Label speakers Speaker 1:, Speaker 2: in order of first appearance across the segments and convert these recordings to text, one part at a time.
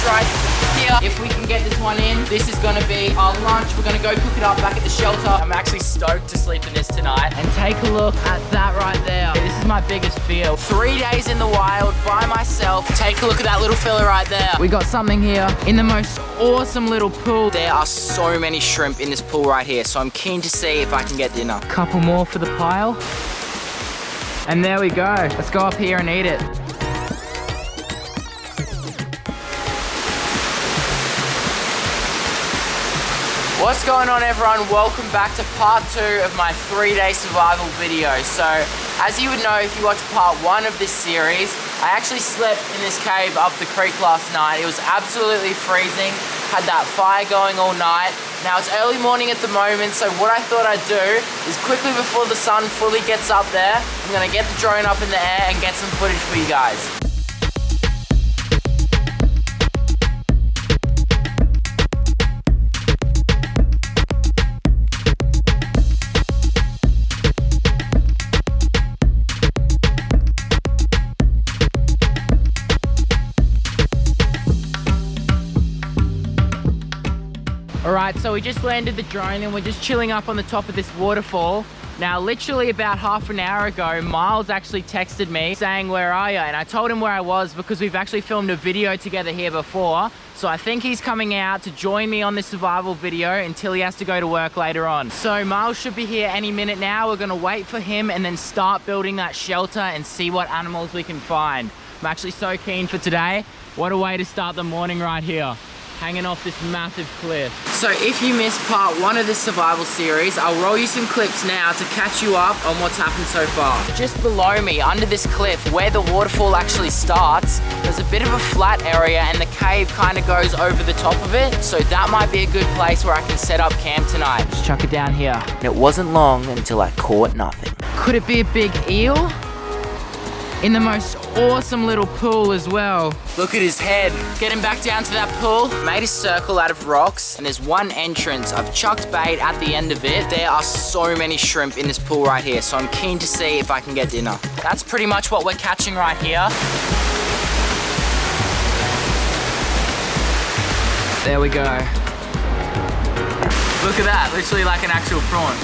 Speaker 1: right here. If we can get this one in, this is gonna be our lunch. We're gonna go cook it up back at the shelter. I'm actually stoked to sleep in this tonight. And take a look at that right there. This is my biggest fear. 3 days in the wild by myself. Take a look at that little fella right there. We got something here in the most awesome little pool. There are so many shrimp in this pool right here, so I'm keen to see if I can get dinner. Couple more for the pile. And there we go. Let's go up here and eat it. What's going on, everyone? Welcome back to part 2 of my 3-day survival video. So, as you would know if you watched part 1 of this series, I actually slept in this cave up the creek last night. It was absolutely freezing. Had that fire going all night. Now it's early morning at the moment, so what I thought I'd do is quickly before the sun fully gets up there, I'm gonna get the drone up in the air and get some footage for you guys. Alright, so we just landed the drone and we're just chilling up on the top of this waterfall. Now, literally about half an hour ago, Miles actually texted me saying, "Where are you?" And I told him where I was because we've actually filmed a video together here before. So I think he's coming out to join me on this survival video until he has to go to work later on. So Miles should be here any minute now. We're gonna wait for him and then start building that shelter and see what animals we can find. I'm actually so keen for today. What a way to start the morning right here, hanging off this massive cliff. So if you missed part 1 of this survival series, I'll roll you some clips now to catch you up on what's happened so far. Just below me, under this cliff, where the waterfall actually starts, there's a bit of a flat area and the cave kind of goes over the top of it. So that might be a good place where I can set up camp tonight. Just chuck it down here. And it wasn't long until I caught nothing. Could it be a big eel? In the most awesome little pool as well. Look at his head. Getting back down to that pool, made a circle out of rocks and there's one entrance. I've chucked bait at the end of it. There are so many shrimp in this pool right here, so I'm keen to see if I can get dinner. That's pretty much what we're catching right here. There we go. Look at that, literally like an actual prawn.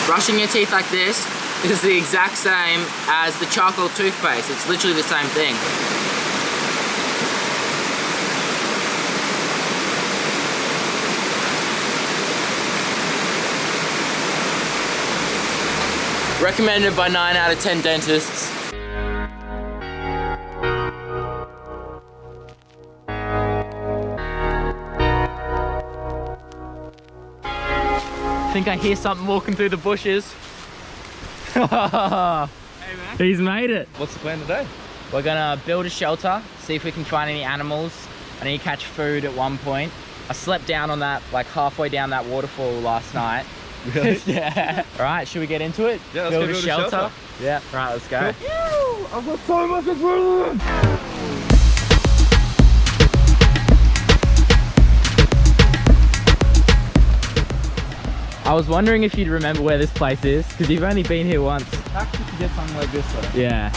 Speaker 1: Brushing your teeth like this is the exact same as the charcoal toothpaste. It's literally the same thing. Recommended by 9 out of 10 dentists. I think I hear something walking through the bushes. Hey man. He's made it.
Speaker 2: What's the plan today?
Speaker 1: We're gonna build a shelter, see if we can find any animals. I need to catch food at one point. I slept down on that, like halfway down that waterfall last night.
Speaker 2: Really?
Speaker 1: Yeah. All right, should we get into it?
Speaker 2: Yeah, let's go build a shelter.
Speaker 1: Yeah, all right, let's go.
Speaker 2: Cool. I've got so much adrenaline.
Speaker 1: I was wondering if you'd remember where this place is, because you've only been here once.
Speaker 2: Actually, to get something like this though.
Speaker 1: Yeah.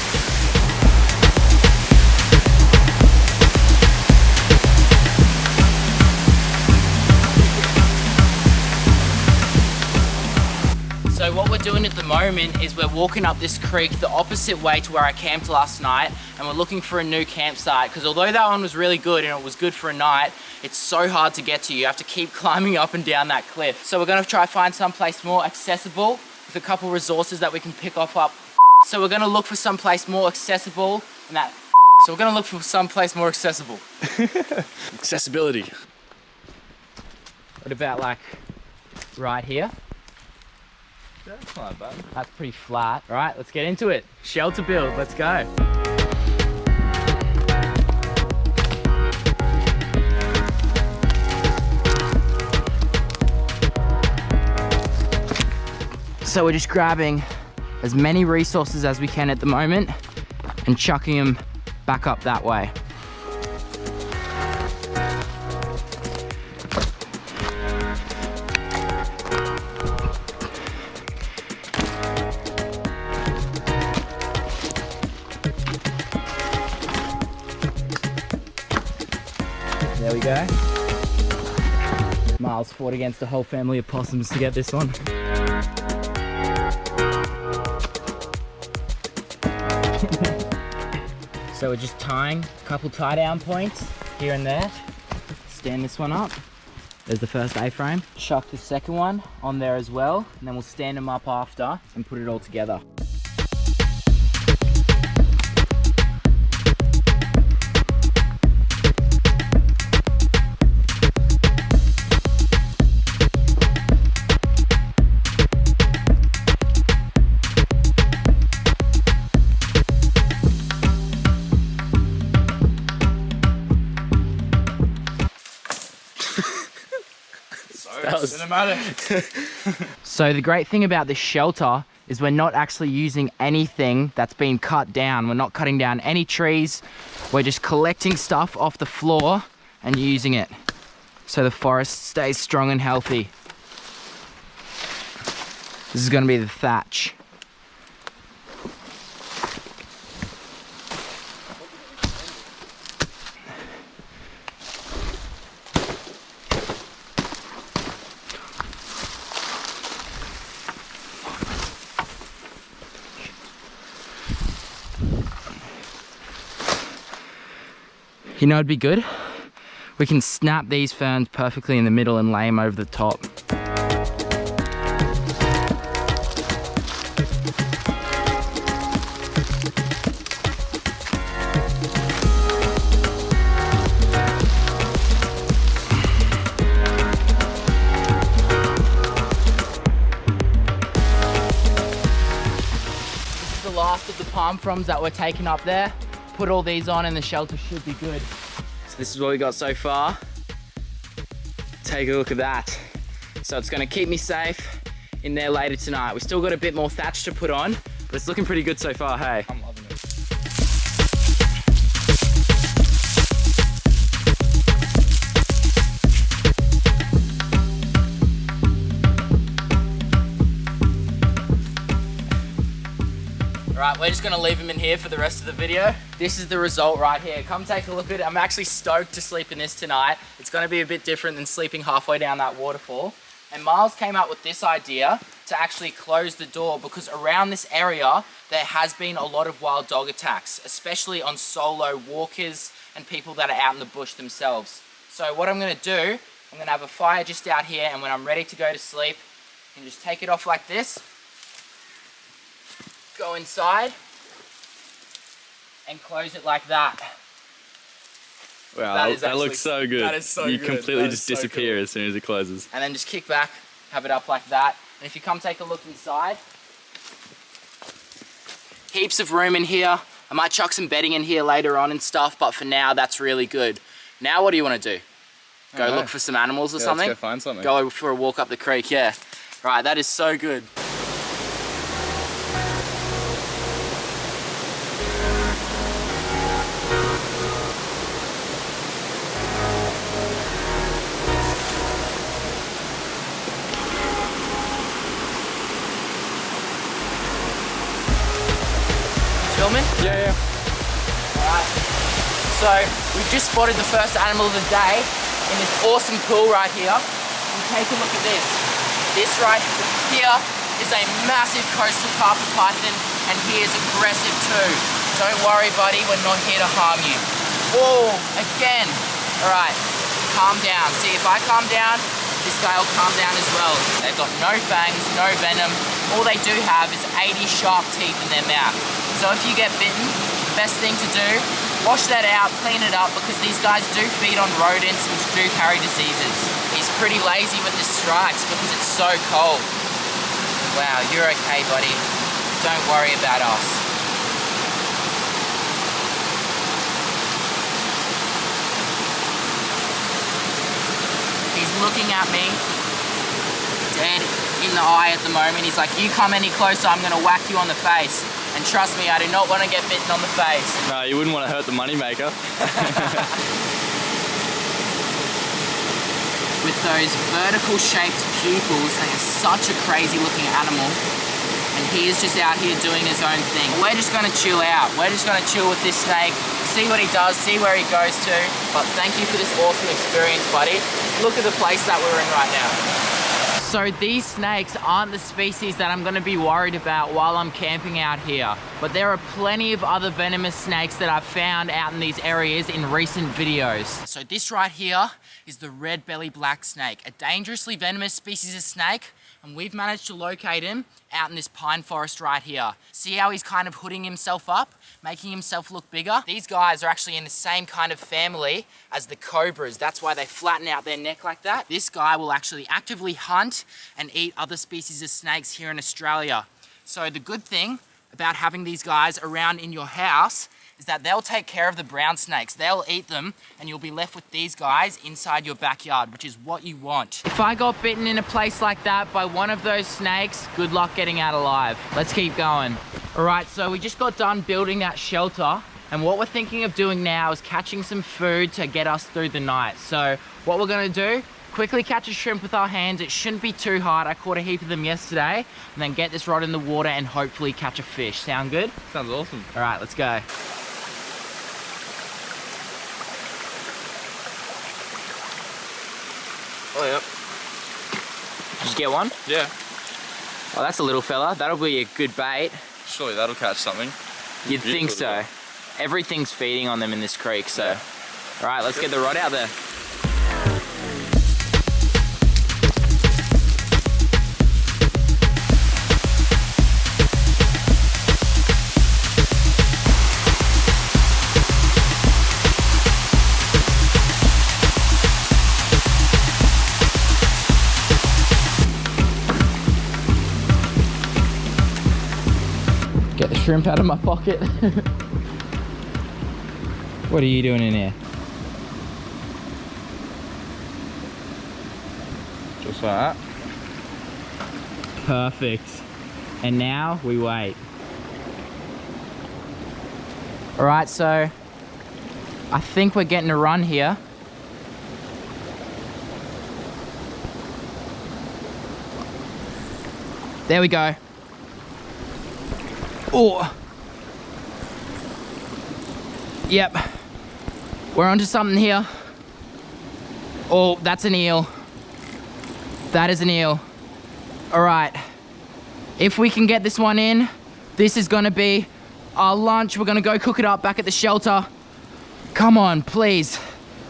Speaker 1: So what we're doing at the moment is we're walking up this creek the opposite way to where I camped last night, and we're looking for a new campsite, because although that one was really good and it was good for a night, it's so hard to get to. You have to keep climbing up and down that cliff. So we're gonna try to find someplace more accessible with a couple resources that we can pick off up. So we're gonna look for someplace more accessible and that. So we're gonna look for someplace more accessible.
Speaker 2: Accessibility.
Speaker 1: What about like right here?
Speaker 2: That's not bad.
Speaker 1: That's pretty flat. All right, let's get into it. Shelter build, let's go. So we're just grabbing as many resources as we can at the moment and chucking them back up that way. There we go. Miles fought against a whole family of possums to get this one. So we're just tying a couple tie down points here and there. Stand this one up. There's the first A-frame. Chuck the second one on there as well, and then we'll stand them up after and put it all together.
Speaker 2: That was cinematic.
Speaker 1: So the great thing about this shelter is we're not actually using anything that's been cut down. We're not cutting down any trees. We're just collecting stuff off the floor and using it so the forest stays strong and healthy. This is going to be the thatch. You know it'd be good? We can snap these ferns perfectly in the middle and lay them over the top. This is the last of the palm fronds that we're taking up there. Put all these on and the shelter should be good. So this is what we got so far. Take a look at that. So it's gonna keep me safe in there later tonight. We still got a bit more thatch to put on, but it's looking pretty good so far, hey?
Speaker 2: I'm loving it.
Speaker 1: All right, we're just gonna leave him in here for the rest of the video. This is the result right here. Come take a look at it. I'm actually stoked to sleep in this tonight. It's gonna be a bit different than sleeping halfway down that waterfall. And Miles came up with this idea to actually close the door because around this area, there has been a lot of wild dog attacks, especially on solo walkers and people that are out in the bush themselves. So what I'm gonna do, I'm gonna have a fire just out here, and when I'm ready to go to sleep, I can just take it off like this, go inside, and close it like that.
Speaker 2: Wow, that looks so good.
Speaker 1: That is so
Speaker 2: you
Speaker 1: good.
Speaker 2: completely
Speaker 1: That
Speaker 2: just
Speaker 1: is so
Speaker 2: disappear
Speaker 1: cool.
Speaker 2: as soon as it closes.
Speaker 1: And then just kick back, have it up like that. And if you come take a look inside, heaps of room in here. I might chuck some bedding in here later on and stuff, but for now, that's really good. Now, what do you want to do? Go look for some animals or something?
Speaker 2: Let's go find something.
Speaker 1: Go for a walk up the creek, yeah. Right, that is so good. Filming?
Speaker 2: Yeah.
Speaker 1: Alright, so we've just spotted the first animal of the day in this awesome pool right here. And take a look at this. This right here is a massive coastal carpet python, and he is aggressive too. Don't worry, buddy, we're not here to harm you. Whoa, again. Alright, calm down. See, if I calm down, this guy will calm down as well. They've got no fangs, no venom. All they do have is 80 sharp teeth in their mouth. So if you get bitten, the best thing to do, wash that out, clean it up, because these guys do feed on rodents which do carry diseases. He's pretty lazy with his strikes because it's so cold. Wow, you're okay, buddy. Don't worry about us. He's looking at me, dead in the eye at the moment. He's like, you come any closer, I'm gonna whack you on the face. And trust me, I do not want to get bitten on the face.
Speaker 2: No, you wouldn't want to hurt the moneymaker.
Speaker 1: With those vertical shaped pupils, they are such a crazy looking animal. And he is just out here doing his own thing. We're just gonna chill out. We're just gonna chill with this snake, see what he does, see where he goes to. But thank you for this awesome experience, buddy. Look at the place that we're in right now. So these snakes aren't the species that I'm gonna be worried about while I'm camping out here. But there are plenty of other venomous snakes that I've found out in these areas in recent videos. So this right here is the red belly black snake, a dangerously venomous species of snake. And we've managed to locate him out in this pine forest right here. See how he's kind of hooding himself up, making himself look bigger? These guys are actually in the same kind of family as the cobras. That's why they flatten out their neck like that. This guy will actually actively hunt and eat other species of snakes here in Australia. So the good thing about having these guys around in your house is that they'll take care of the brown snakes. They'll eat them and you'll be left with these guys inside your backyard, which is what you want. If I got bitten in a place like that by one of those snakes, good luck getting out alive. Let's keep going. All right, so we just got done building that shelter, and what we're thinking of doing now is catching some food to get us through the night. So what we're gonna do, quickly catch a shrimp with our hands. It shouldn't be too hard. I caught a heap of them yesterday, and then get this rod in the water and hopefully catch a fish. Sound good?
Speaker 2: Sounds awesome.
Speaker 1: All right, let's go.
Speaker 2: Oh, yep.
Speaker 1: Did you get one?
Speaker 2: Yeah.
Speaker 1: Oh, that's a little fella. That'll be a good bait.
Speaker 2: Surely that'll catch something.
Speaker 1: You'd think so. Everything's feeding on them in this creek, so.
Speaker 2: Yeah.
Speaker 1: All right, let's get the rod out there. Get the shrimp out of my pocket. What are you doing in here?
Speaker 2: Just like that.
Speaker 1: Perfect. And now we wait. All right, so I think we're getting a run here. There we go. Oh. Yep. We're onto something here. Oh, that's an eel. That is an eel. All right. If we can get this one in, this is gonna be our lunch. We're gonna go cook it up back at the shelter. Come on, please.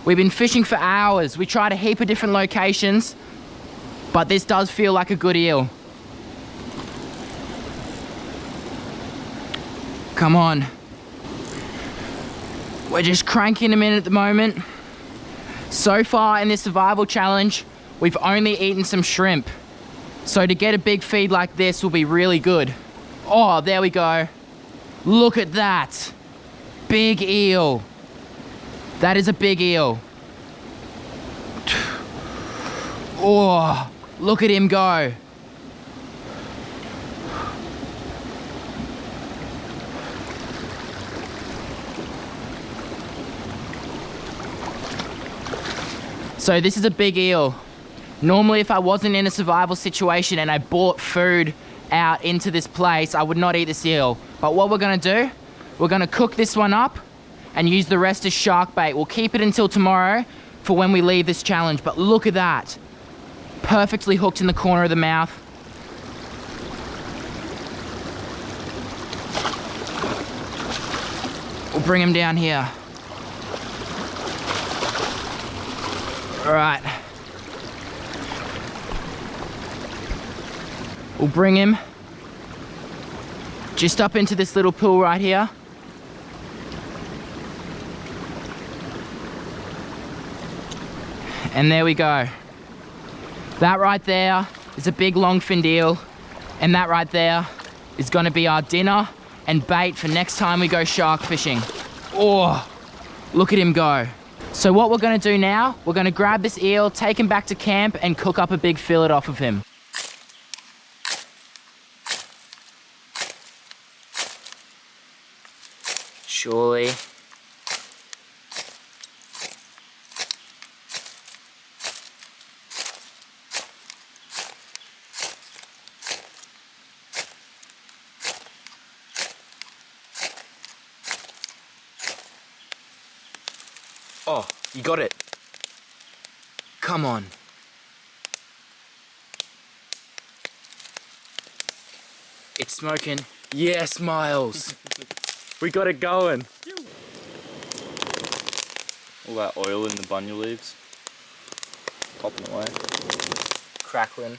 Speaker 1: We've been fishing for hours. We tried a heap of different locations, but this does feel like a good eel. Come on. We're just cranking them in at the moment. So far in this survival challenge, we've only eaten some shrimp. So to get a big feed like this will be really good. Oh, there we go. Look at that. Big eel. That is a big eel. Oh, look at him go. So this is a big eel. Normally if I wasn't in a survival situation and I brought food out into this place, I would not eat this eel. But what we're gonna do, we're gonna cook this one up and use the rest as shark bait. We'll keep it until tomorrow for when we leave this challenge. But look at that. Perfectly hooked in the corner of the mouth. We'll bring him down here. All right. We'll bring him just up into this little pool right here. And there we go. That right there is a big long-finned eel. And that right there is gonna be our dinner and bait for next time we go shark fishing. Oh, look at him go. So what we're gonna do now, we're gonna grab this eel, take him back to camp and cook up a big fillet off of him. Surely. You got it. Come on. It's smoking. Yes, Miles. We got it going.
Speaker 2: All that oil in the bunya leaves. Popping away.
Speaker 1: Crackling.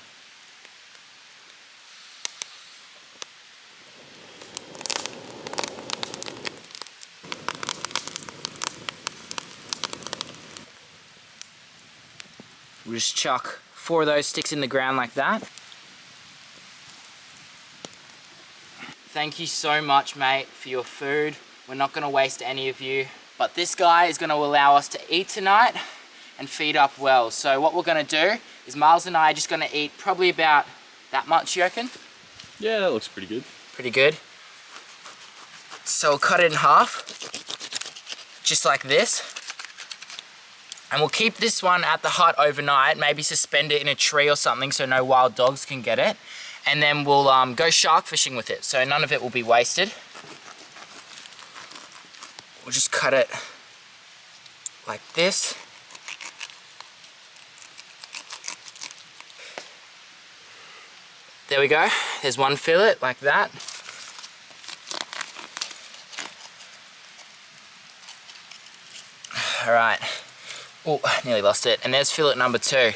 Speaker 1: We'll just chuck 4 of those sticks in the ground like that. Thank you so much, mate, for your food. We're not gonna waste any of you, but this guy is gonna allow us to eat tonight and feed up well. So what we're gonna do is Miles and I are just gonna eat probably about that much, you reckon?
Speaker 2: Yeah, that looks pretty good.
Speaker 1: Pretty good. So we'll cut it in half, just like this. And we'll keep this one at the hut overnight, maybe suspend it in a tree or something so no wild dogs can get it. And then we'll go shark fishing with it, so none of it will be wasted. We'll just cut it like this. There we go. There's one fillet like that. All right. Oh, nearly lost it. And there's fillet number 2.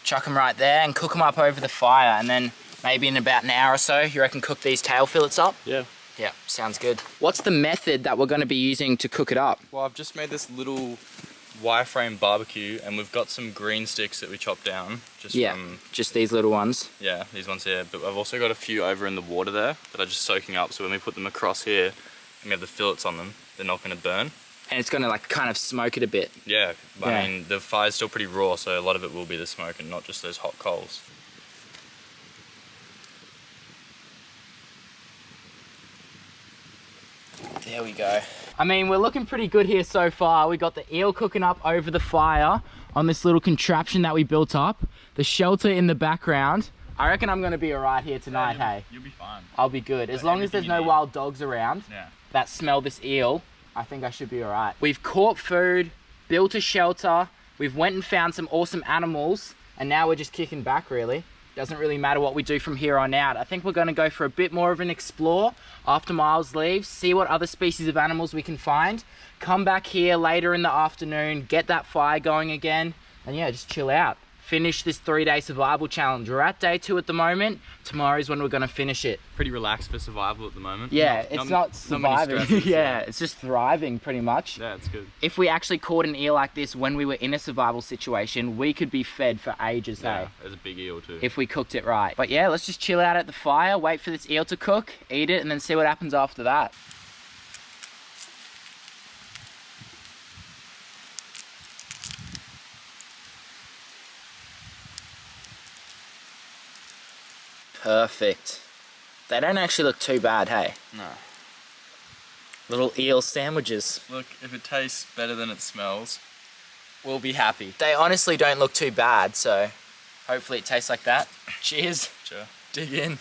Speaker 1: Chuck them right there and cook them up over the fire, and then maybe in about an hour or so, you reckon cook these tail fillets up?
Speaker 2: Yeah.
Speaker 1: Yeah, sounds good. What's the method that we're going to be using to cook it up?
Speaker 2: Well, I've just made this little wireframe barbecue, and we've got some green sticks that we chopped down.
Speaker 1: Just these little ones.
Speaker 2: Yeah, these ones here. But I've also got a few over in the water there that are just soaking up. So when we put them across here and we have the fillets on them, they're not going to burn.
Speaker 1: And it's going to like kind of smoke it a bit.
Speaker 2: Yeah, I mean, the fire's still pretty raw, so a lot of it will be the smoke and not just those hot coals.
Speaker 1: There we go. I mean, we're looking pretty good here so far. We got the eel cooking up over the fire on this little contraption that we built up. The shelter in the background. I reckon I'm going to be all right here tonight, hey?
Speaker 2: You'll be fine.
Speaker 1: I'll be good. As long as there's no wild dogs around that smell this eel, I think I should be all right. We've caught food, built a shelter, we've went and found some awesome animals, and now we're just kicking back, really. Doesn't really matter what we do from here on out. I think we're going to go for a bit more of an explore after Miles leaves, see what other species of animals we can find, come back here later in the afternoon, get that fire going again, and yeah, just chill out. Finish this 3-day survival challenge. We're at day 2 at the moment. Tomorrow is when we're going to finish it.
Speaker 2: Pretty relaxed for survival at the moment.
Speaker 1: Yeah, it's not surviving.
Speaker 2: Not stresses,
Speaker 1: yeah, it's just thriving pretty much.
Speaker 2: Yeah, it's good.
Speaker 1: If we actually caught an eel like this when we were in a survival situation, we could be fed for ages, hey?
Speaker 2: There's a big eel too.
Speaker 1: If we cooked it right. But yeah, let's just chill out at the fire, wait for this eel to cook, eat it, and then see what happens after that. Perfect. They don't actually look too bad, hey?
Speaker 2: No.
Speaker 1: Little eel sandwiches.
Speaker 2: Look, if it tastes better than it smells,
Speaker 1: We'll be happy. They honestly don't look too bad, so hopefully it tastes like that. Cheers.
Speaker 2: Sure.
Speaker 1: Dig in.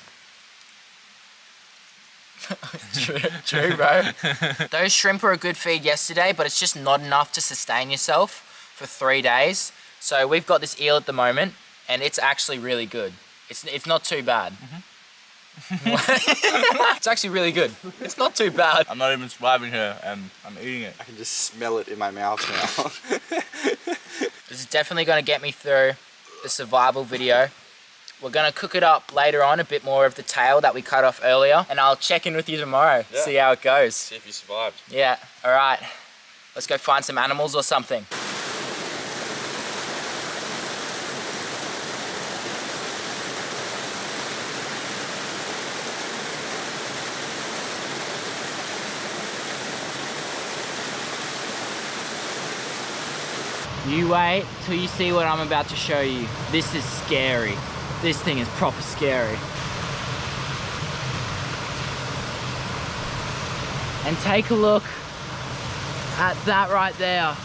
Speaker 1: True, bro. Those shrimp were a good feed yesterday, but it's just not enough to sustain yourself for 3 days. So we've got this eel at the moment, and it's actually really good. It's not too bad. It's actually really good. It's not too bad.
Speaker 2: I'm not even surviving here, and I'm eating it.
Speaker 3: I can just smell it in my mouth now.
Speaker 1: This is definitely going to get me through the survival video. We're going to cook it up later on, a bit more of the tail that we cut off earlier, and I'll check in with you tomorrow, see how it goes.
Speaker 2: See if you survived.
Speaker 1: Yeah, all right. Let's go find some animals or something. You wait till you see what I'm about to show you. This is scary. This thing is proper scary. And take a look at that right there.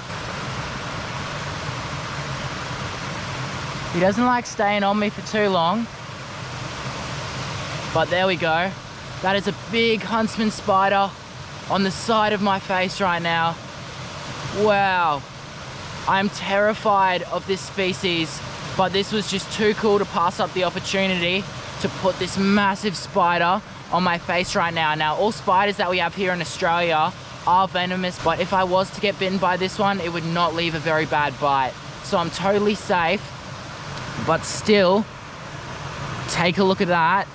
Speaker 1: He doesn't like staying on me for too long. But there we go. That is a big Huntsman spider on the side of my face right now. Wow. I'm terrified of this species, but this was just too cool to pass up the opportunity to put this massive spider on my face right now. Now, all spiders that we have here in Australia are venomous, but if I was to get bitten by this one, it would not leave a very bad bite. So I'm totally safe, but still, take a look at that.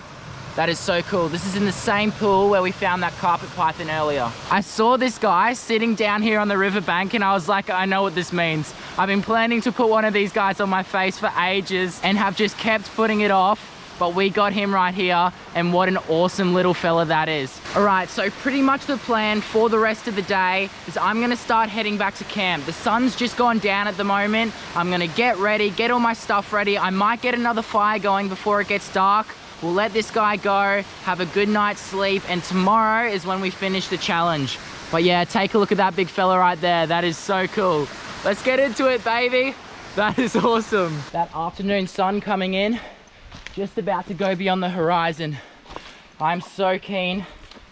Speaker 1: That is so cool. This is in the same pool where we found that carpet python earlier. I saw this guy sitting down here on the riverbank and I was like, I know what this means. I've been planning to put one of these guys on my face for ages and have just kept putting it off, but we got him right here, and what an awesome little fella that is. All right, so pretty much the plan for the rest of the day is I'm gonna start heading back to camp. The sun's just gone down at the moment. I'm gonna get ready, get all my stuff ready. I might get another fire going before it gets dark. We'll let this guy go, have a good night's sleep, and tomorrow is when we finish the challenge. But yeah, take a look at that big fella right there. That is so cool. Let's get into it, baby. That is awesome. That afternoon sun coming in, just about to go beyond the horizon. I'm so keen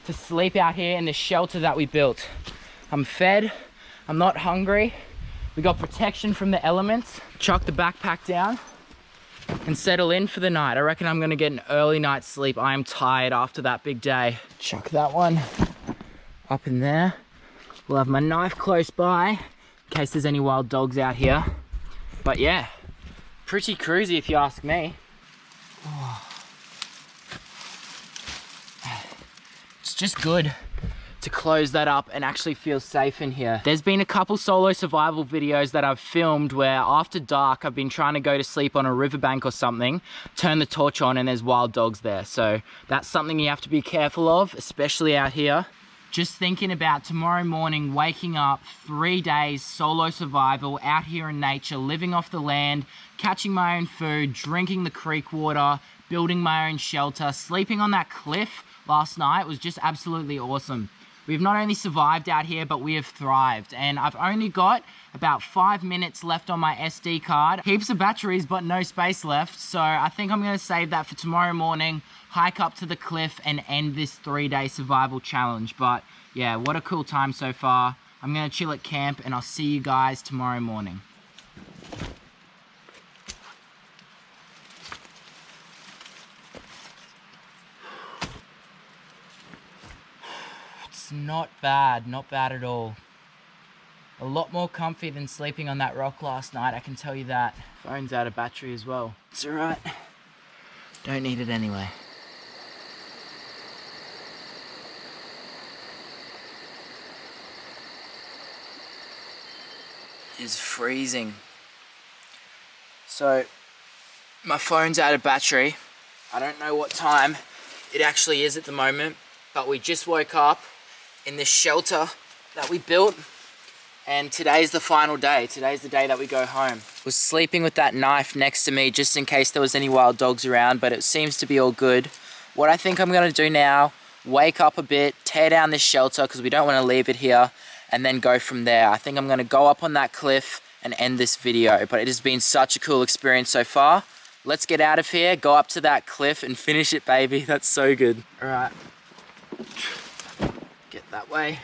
Speaker 1: to sleep out here in this shelter that we built. I'm fed, I'm not hungry. We got protection from the elements. Chuck the backpack down and settle in for the night. I reckon I'm gonna get an early night's sleep. I am tired after that big day. Chuck that one up in there. We'll have my knife close by in case there's any wild dogs out here. But yeah, pretty cruisy if you ask me. Oh. It's just good to close that up and actually feel safe in here. There's been a couple solo survival videos that I've filmed where after dark I've been trying to go to sleep on a riverbank or something, turn the torch on and there's wild dogs there. So that's something you have to be careful of, especially out here. Just thinking about tomorrow morning, waking up, 3 days solo survival out here in nature, living off the land, catching my own food, drinking the creek water, building my own shelter, sleeping on that cliff last night was just absolutely awesome. We've not only survived out here, but we have thrived. And I've only got about 5 minutes left on my SD card. Heaps of batteries, but no space left. So I think I'm gonna save that for tomorrow morning, hike up to the cliff and end this 3-day survival challenge. But yeah, what a cool time so far. I'm gonna chill at camp and I'll see you guys tomorrow morning. Not bad at all. A lot more comfy than sleeping on that rock last night, I can tell you that. Phone's out of battery as well. It's alright. Don't need it anyway. It's freezing. So, my phone's out of battery. I don't know what time it actually is at the moment, but we just woke up in this shelter that we built, and today's the final day. Today's the day that we go home. Was sleeping with that knife next to me just in case there was any wild dogs around, but it seems to be all good. What I think I'm gonna do now, wake up a bit, tear down this shelter because we don't want to leave it here, and then go from there. I think I'm gonna go up on that cliff and end this video, but it has been such a cool experience so far. Let's get out of here, go up to that cliff and finish it, baby. That's so good. All right. Get that way,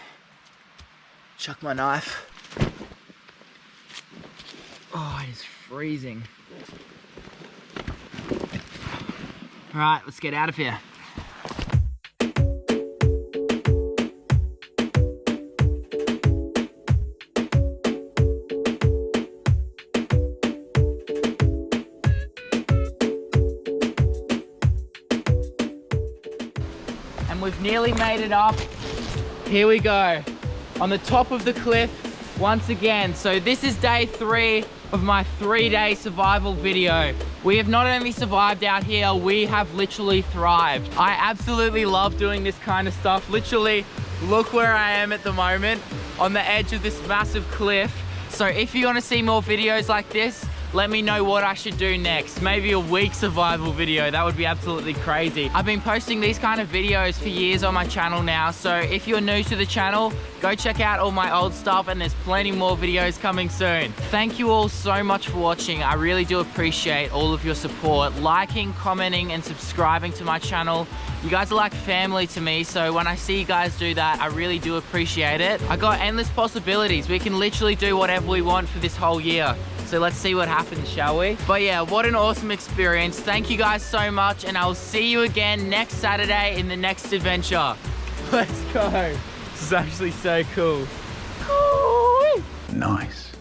Speaker 1: chuck my knife. Oh, it is freezing. All right, let's get out of here. And we've nearly made it up. Here we go, on the top of the cliff once again. So this is day 3 of my 3-day survival video. We have not only survived out here, we have literally thrived. I absolutely love doing this kind of stuff. Literally, look where I am at the moment, on the edge of this massive cliff. So if you want to see more videos like this, let me know what I should do next. Maybe a week survival video. That would be absolutely crazy. I've been posting these kind of videos for years on my channel now. So if you're new to the channel, go check out all my old stuff, and there's plenty more videos coming soon. Thank you all so much for watching. I really do appreciate all of your support. Liking, commenting, and subscribing to my channel. You guys are like family to me, so when I see you guys do that, I really do appreciate it. I got endless possibilities. We can literally do whatever we want for this whole year. So let's see what happens, shall we? But yeah, what an awesome experience. Thank you guys so much, and I'll see you again next Saturday in the next adventure. Let's go. This is actually so cool.
Speaker 4: Nice.